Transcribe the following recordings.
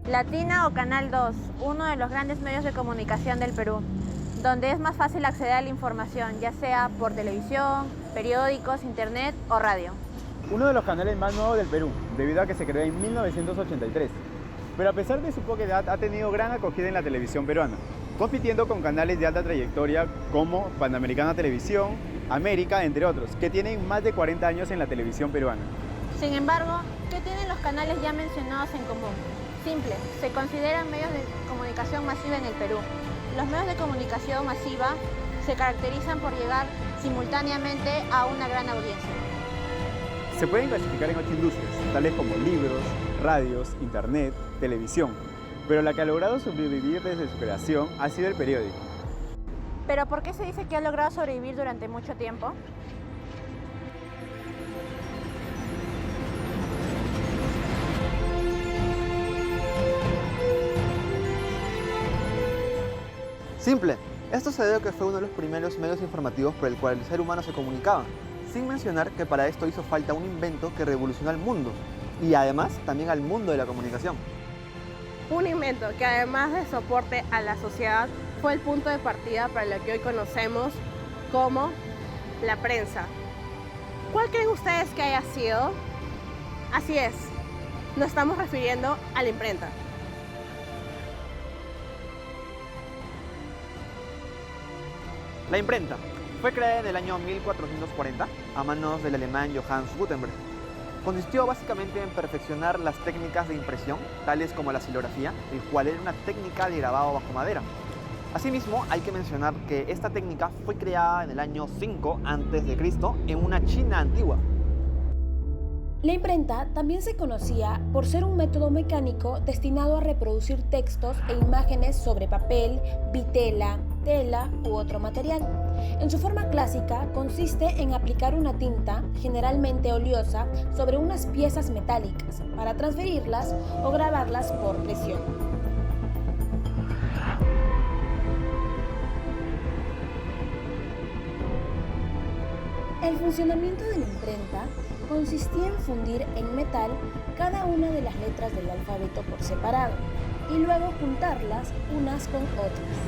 Latina o Canal 2, uno de los grandes medios de comunicación del Perú, donde es más fácil acceder a la información, ya sea por televisión, periódicos, internet o radio. Uno de los canales más nuevos del Perú, debido a que se creó en 1983. Pero a pesar de su poca edad, ha tenido gran acogida en la televisión peruana, compitiendo con canales de alta trayectoria como Panamericana Televisión, América, entre otros, que tienen más de 40 años en la televisión peruana. Sin embargo, ¿qué tienen los canales ya mencionados en común? Simple, se consideran medios de comunicación masiva en el Perú. Los medios de comunicación masiva se caracterizan por llegar simultáneamente a una gran audiencia. Se pueden clasificar en 8 industrias, tales como libros, radios, internet, televisión, pero la que ha logrado sobrevivir desde su creación ha sido el periódico. ¿Pero por qué se dice que ha logrado sobrevivir durante mucho tiempo? Simple, esto se debe a que fue uno de los primeros medios informativos por el cual el ser humano se comunicaba, sin mencionar que para esto hizo falta un invento que revolucionó al mundo y además también al mundo de la comunicación. Un invento que además de soporte a la sociedad fue el punto de partida para lo que hoy conocemos como la prensa. ¿Cuál creen ustedes que haya sido? Así es, nos estamos refiriendo a la imprenta. La imprenta fue creada en el año 1440 a manos del alemán Johannes Gutenberg. Consistió básicamente en perfeccionar las técnicas de impresión, tales como la silografía, el cual era una técnica de grabado bajo madera. Asimismo, hay que mencionar que esta técnica fue creada en el año 5 a.C. en una China antigua. La imprenta también se conocía por ser un método mecánico destinado a reproducir textos e imágenes sobre papel, vitela, tela u otro material. En su forma clásica consiste en aplicar una tinta, generalmente oleosa, sobre unas piezas metálicas para transferirlas o grabarlas por presión. El funcionamiento de la imprenta consistía en fundir en metal cada una de las letras del alfabeto por separado y luego juntarlas unas con otras.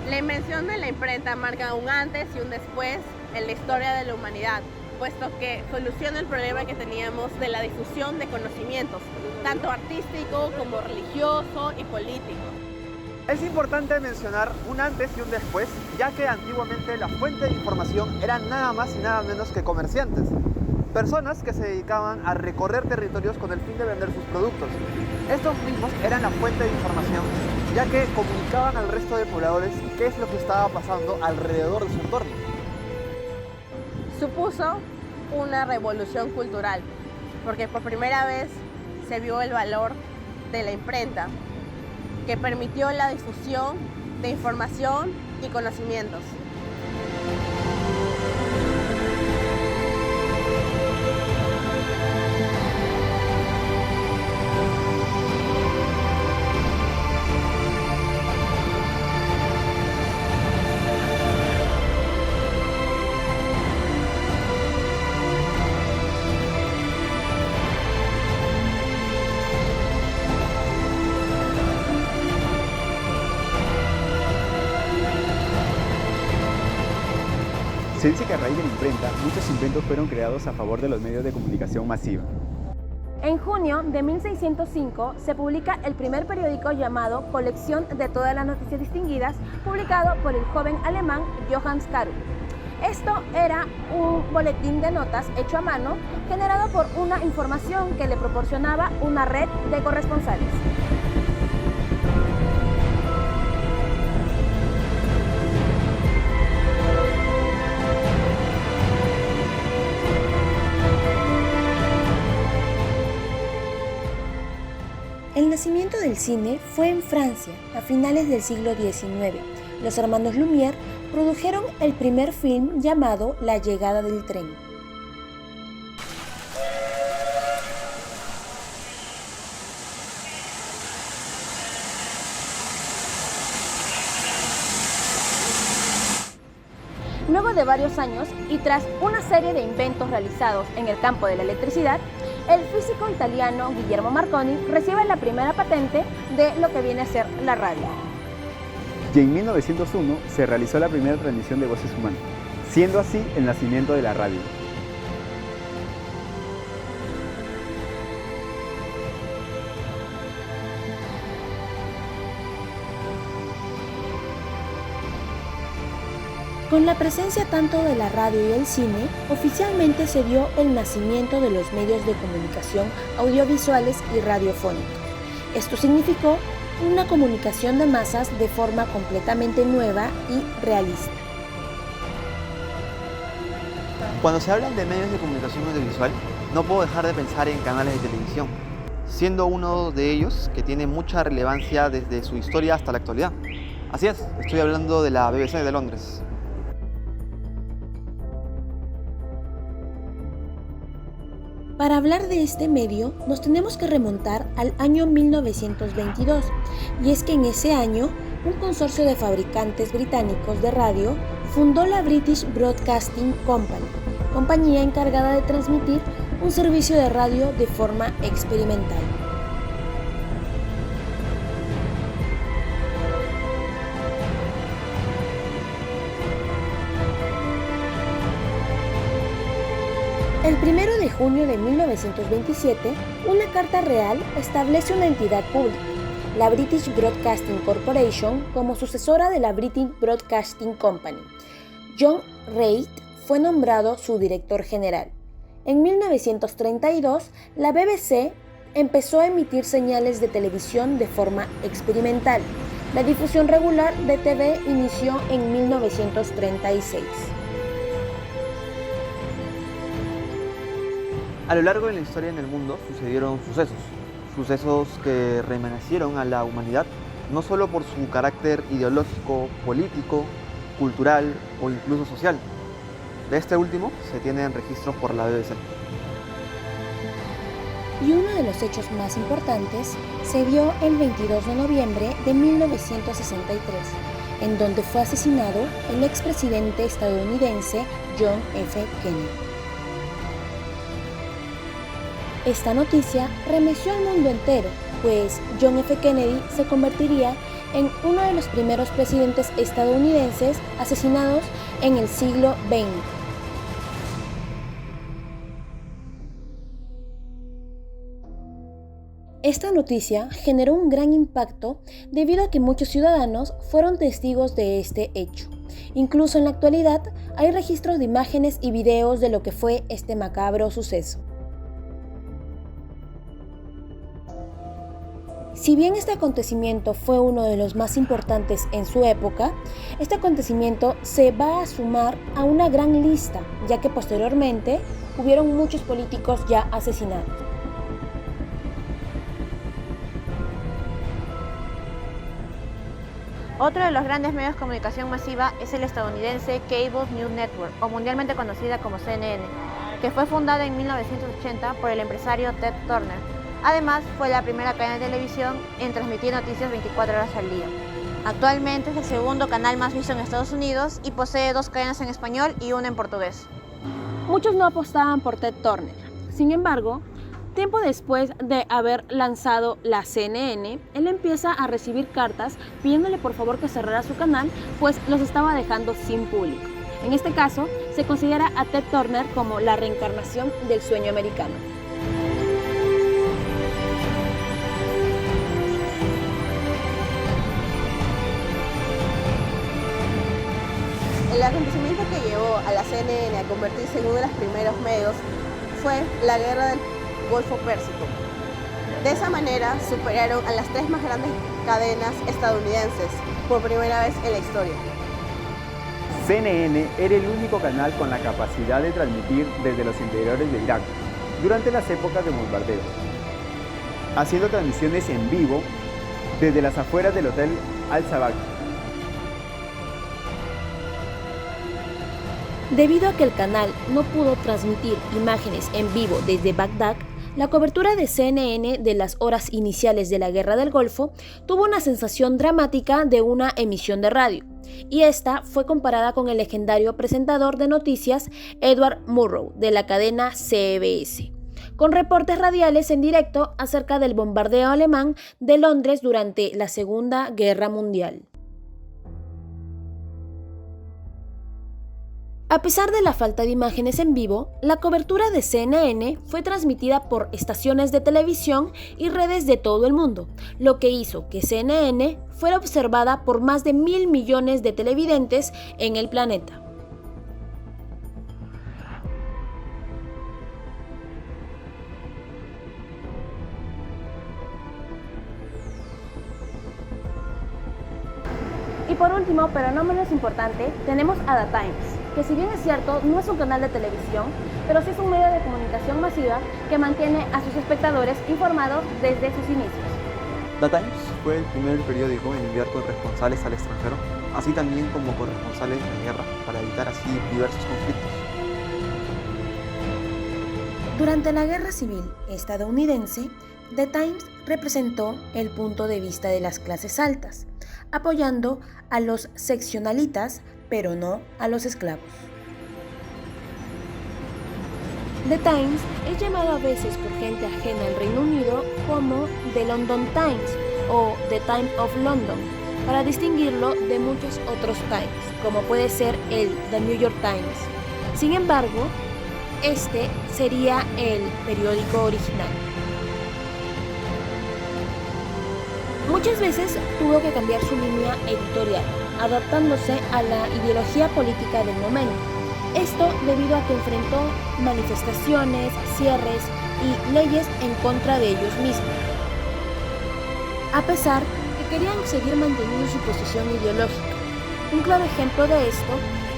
La invención de la imprenta marca un antes y un después en la historia de la humanidad, puesto que soluciona el problema que teníamos de la difusión de conocimientos, tanto artístico como religioso y político. Es importante mencionar un antes y un después, ya que antiguamente la fuente de información eran nada más y nada menos que comerciantes, personas que se dedicaban a recorrer territorios con el fin de vender sus productos. Estos mismos eran la fuente de información, ya que comunicaban al resto de pobladores qué es lo que estaba pasando alrededor de su entorno. Supuso una revolución cultural, porque por primera vez se vio el valor de la imprenta, que permitió la difusión de información y conocimientos. Se dice que a raíz de la imprenta, muchos inventos fueron creados a favor de los medios de comunicación masiva. En junio de 1605 se publica el primer periódico llamado Colección de todas las noticias distinguidas, publicado por el joven alemán Johannes Karu. Esto era un boletín de notas hecho a mano, generado por una información que le proporcionaba una red de corresponsales. El nacimiento del cine fue en Francia a finales del siglo XIX. Los hermanos Lumière produjeron el primer film llamado La llegada del tren. Luego de varios años y tras una serie de inventos realizados en el campo de la electricidad, el físico italiano Guillermo Marconi recibe la primera patente de lo que viene a ser la radio. Y en 1901 se realizó la primera transmisión de voces humanas, siendo así el nacimiento de la radio. Con la presencia tanto de la radio y el cine, oficialmente se dio el nacimiento de los medios de comunicación audiovisuales y radiofónicos. Esto significó una comunicación de masas de forma completamente nueva y realista. Cuando se habla de medios de comunicación audiovisual, no puedo dejar de pensar en canales de televisión, siendo uno de ellos que tiene mucha relevancia desde su historia hasta la actualidad. Así es, estoy hablando de la BBC de Londres. Para hablar de este medio, nos tenemos que remontar al año 1922, y es que en ese año, un consorcio de fabricantes británicos de radio fundó la British Broadcasting Company, compañía encargada de transmitir un servicio de radio de forma experimental. El 1 de junio de 1927, una carta real establece una entidad pública, la British Broadcasting Corporation, como sucesora de la British Broadcasting Company. John Reid fue nombrado su director general. En 1932, la BBC empezó a emitir señales de televisión de forma experimental. La difusión regular de TV inició en 1936. A lo largo de la historia en el mundo sucedieron sucesos que remanecieron a la humanidad no solo por su carácter ideológico, político, cultural o incluso social. De este último se tienen registros por la BBC. Y uno de los hechos más importantes se dio el 22 de noviembre de 1963, en donde fue asesinado el expresidente estadounidense John F. Kennedy. Esta noticia remeció al mundo entero, pues John F. Kennedy se convertiría en uno de los primeros presidentes estadounidenses asesinados en el siglo XX. Esta noticia generó un gran impacto debido a que muchos ciudadanos fueron testigos de este hecho. Incluso en la actualidad hay registros de imágenes y videos de lo que fue este macabro suceso. Si bien este acontecimiento fue uno de los más importantes en su época, este acontecimiento se va a sumar a una gran lista, ya que posteriormente hubieron muchos políticos ya asesinados. Otro de los grandes medios de comunicación masiva es el estadounidense Cable News Network, o mundialmente conocida como CNN, que fue fundada en 1980 por el empresario Ted Turner. Además, fue la primera cadena de televisión en transmitir noticias 24 horas al día. Actualmente es el segundo canal más visto en Estados Unidos y posee 2 cadenas en español y una en portugués. Muchos no apostaban por Ted Turner. Sin embargo, tiempo después de haber lanzado la CNN, él empieza a recibir cartas pidiéndole por favor que cerrara su canal, pues los estaba dejando sin público. En este caso, se considera a Ted Turner como la reencarnación del sueño americano. El acontecimiento que llevó a la CNN a convertirse en uno de los primeros medios fue la guerra del Golfo Pérsico. De esa manera superaron a las 3 más grandes cadenas estadounidenses por primera vez en la historia. CNN era el único canal con la capacidad de transmitir desde los interiores de Irak durante las épocas de bombardeo, haciendo transmisiones en vivo desde las afueras del Hotel Al-Sabak. Debido a que el canal no pudo transmitir imágenes en vivo desde Bagdad, la cobertura de CNN de las horas iniciales de la Guerra del Golfo tuvo una sensación dramática de una emisión de radio, y esta fue comparada con el legendario presentador de noticias Edward Murrow de la cadena CBS. con reportes radiales en directo acerca del bombardeo alemán de Londres durante la Segunda Guerra Mundial. A pesar de la falta de imágenes en vivo, la cobertura de CNN fue transmitida por estaciones de televisión y redes de todo el mundo, lo que hizo que CNN fuera observada por más de 1.000 millones de televidentes en el planeta. Y por último, pero no menos importante, tenemos a The Times, que si bien es cierto, no es un canal de televisión, pero sí es un medio de comunicación masiva que mantiene a sus espectadores informados desde sus inicios. The Times fue el primer periódico en enviar corresponsales al extranjero, así también como corresponsales de guerra, para evitar así diversos conflictos. Durante la Guerra Civil estadounidense, The Times representó el punto de vista de las clases altas, apoyando a los seccionalitas, pero no a los esclavos. The Times es llamado a veces por gente ajena al Reino Unido como The London Times o The Times of London, para distinguirlo de muchos otros Times, como puede ser el The New York Times. Sin embargo, este sería el periódico original. Muchas veces tuvo que cambiar su línea editorial, adaptándose a la ideología política del momento. Esto debido a que enfrentó manifestaciones, cierres y leyes en contra de ellos mismos. A pesar que querían seguir manteniendo su posición ideológica. Un claro ejemplo de esto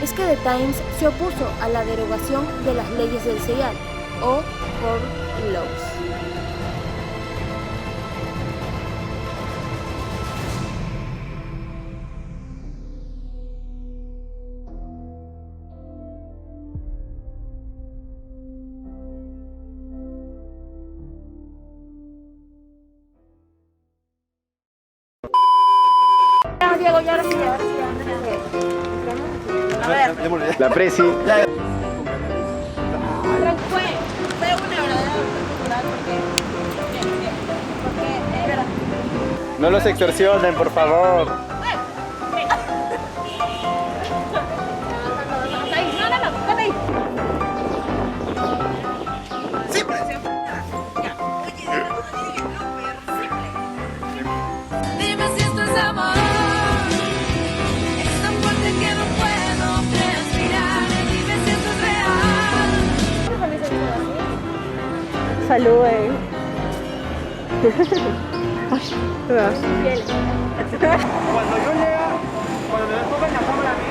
es que The Times se opuso a la derogación de las leyes del Seyal, o Poor Laws. Diego, y ahora sí, A ver. La Presi. Fue una verdadera cultural porque No los extorsionen, por favor. Dime si esto es amor. Es tan fuerte que no puedo respirar. Dime si esto es real. Saluden. Cuando yo lea, cuando me enfoquen la cámara a mí,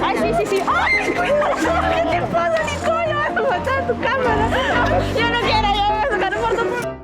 Ay, sí. ¡Ay! ¿Qué te pasa, Nicola? Vas a matar tu cámara. Yo no quiero, yo voy a sacar un foto.